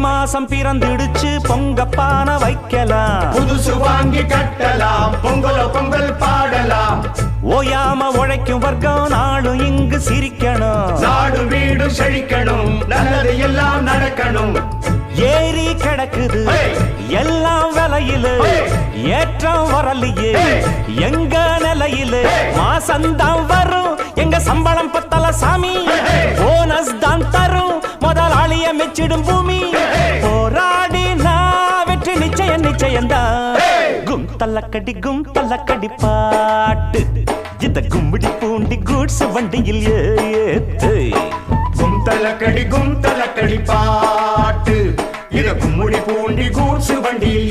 மாசம் பிறந்துடுச்சு பொங்கப்பான வைக்கலாம், புதுசு வாங்கி கட்டலாம், பொங்கலோ பொங்கல் பாடலாம். ஓயாம உழைக்கும் வர்க்கம் நாளும் இங்கு சிரிக்கணும், நாடு வீடு செழிக்கணும், நல்லது எல்லாம் நடக்கணும். ஏறி கிடக்குது எல்லாம் விலையில, ஏற்றம் வரலையே எங்க நிலையில. மாசந்தான் வரும் எங்க சம்பளம் பத்தல சாமி, போனஸ் தான் தரும் முதலாளிய மெச்சிடும் பூமி. போராடி நான் வெற்றி நிச்சயம் நிச்சயம்தான். கும் தல்லக்கடி பாட்டு இந்த கும்பிடி பூண்டி கூட்ஸ் வண்டியில் ஏத்து. கும் தலக்கடி பாட்டு இத கும்முடி பூண்டி கூட்ஸ் வண்டியில்